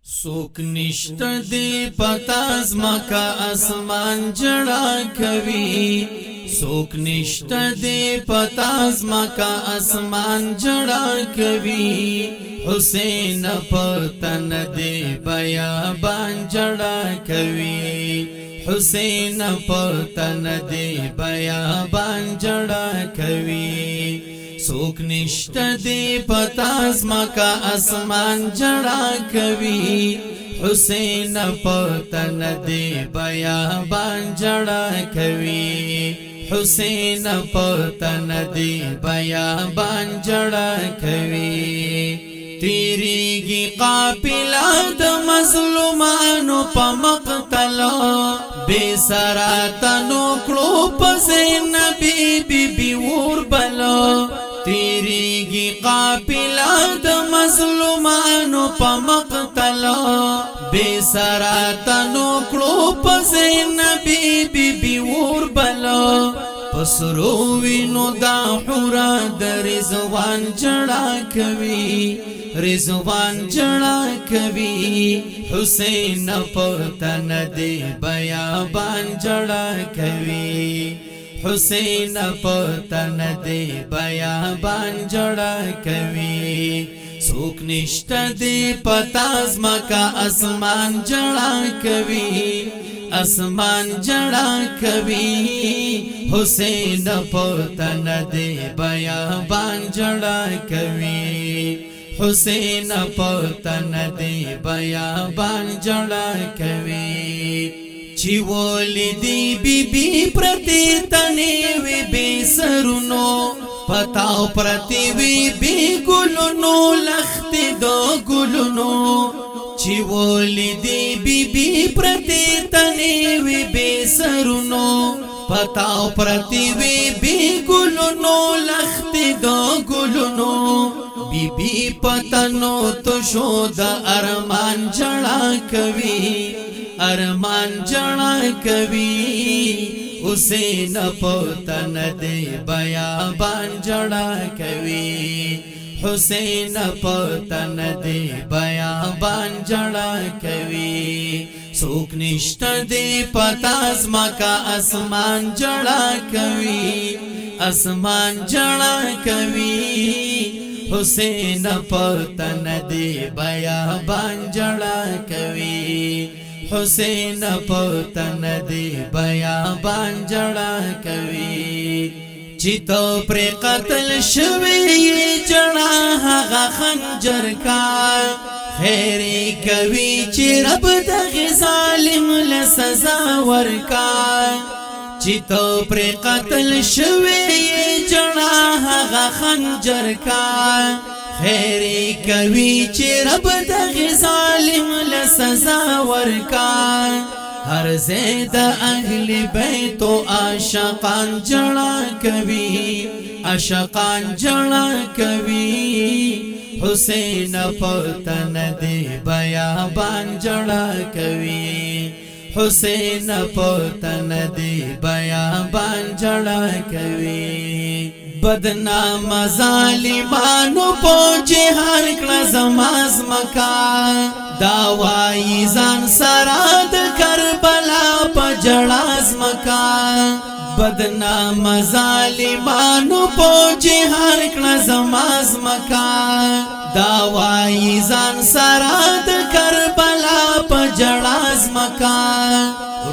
سوک نشت دی پتاز مکا اسمان جڑا کوي سوک نشت دی پتاز مکا اسمان جڑا کوي حسین پتن دی بیابان جڑا کوي حسین پتن دی بیابان جڑا کوي سوک نشت دی پتاز مکا اسمان جڑا کوي حسین پتن دی بیابان جڑا کوي حسین پتن دی بیابان جڑا کوي تیریگی قافلہ د مظلومانو پا مقتلو بے سراتنو کلو پزین بی بی بی ور بلو تیریگی قافلہ د مظلومانو پا مقتلو بے سراتنو کلو پزین بی بی بی ور بلو پسرو وینو دا حورا د رضوان جڑا کوي رضوان جڑا کوي حسین پتن دی بیابان جڑا کوي حسین پتن دی بیابان جڑا کوي سوک نشت دی پتاز مکا اسمان جڑا کوي اسمان جڑا کوي حسین پتن دی بیابان جڑا کوي حسین پتن دی بیابان جڑا کوي چی ولیدی بی بی پرتی تنی وی بی سرونو پتاو پرتی وی بی گلونو لختی دو گلونو چی ولیدی بی بی پرتی تنی وی بی سرونو پتاو پرتی وی بی گلونو لختی دو گلونو بی بی پتنو تو شو دا ارمان جڑا کوي ارمان جڑا کوي حسین پتن دی بیابان جڑا کوي حسین پتن دی بیابان جڑا کوي سوک نشت دی پتاز مکا اسمان جڑا کوي اسمان جڑا کوي حسین پتن دی بیابان جڑا کوي حسین پتن دی بیابان جڑا کوي چیتو پر قتل شوی جڑا هغه خنجر کا خیری کوي چې رب دغه ظالم له سزا ورکا چیتو پر قتل شوی جڑا هغه خنجر کا خیری کوي چې رب دغه ظالم له سزا ورکا هر زید اهل بیتو عاشقان جڑا کوي عاشقان جڑا کوي حسین پتن دی بیابان جڑا کوي حسین پتن دی بیابان جڑا کوي بدنام ظالمانو پو جهار کړه زماز مکا داوای ځان سراد کربلا په جړاز مکا بدنام ظالمانو پو جهار کړه زماز مکا داوای ځان سراد کربلا په جړاز مکا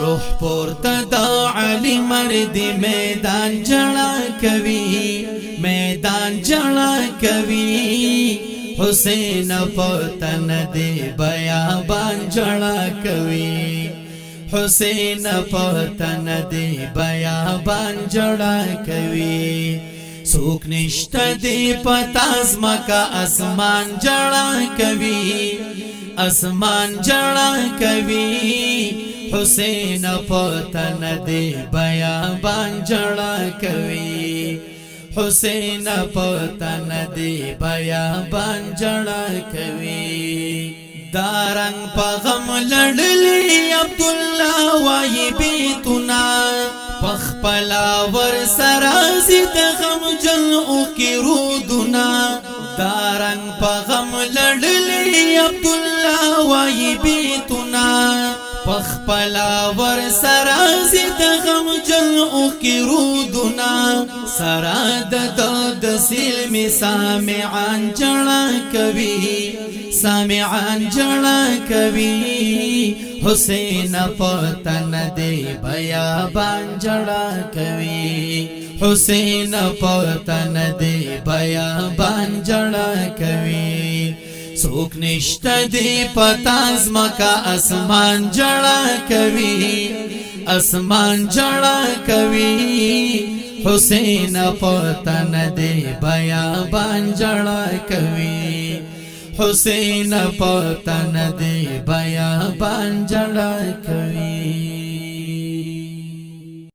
روح پورته دا علی مرد میدان جڑا کوي میدان جڑا کوي حسین پتن دی بیابان جڑا کوي حسین پتن دی بیابان جڑا کوي سوک نشت دی پتاز مکا اسمان جڑا کوي اسمان جڑا کوي حسین پتن دی بیابان جڑا کوي حسین پتن دی بیابان جڑا کوي دارنگ پا غم لڑلی عبداللہ وائی بیتنا پخپلا ور سرازی د غم جلعو کی رودنا دارنګ په غم لړلې عبدالله وای بیتنا پخپلا ور سرا زید غم جل او کی رودنا سرا د سلم سامعان جڑا کوي سامعان جڑا کوي حسین پتن دے بیابان جڑا کوي حسین پتن دے بیابان جڑا کوي سوک نشتا دی پتاز مکا اسمان جڑا کوي اسمان جڑا کوي حسین پتن دی بیابان جڑا کوي حسین پتن دی بیابان جڑا کوي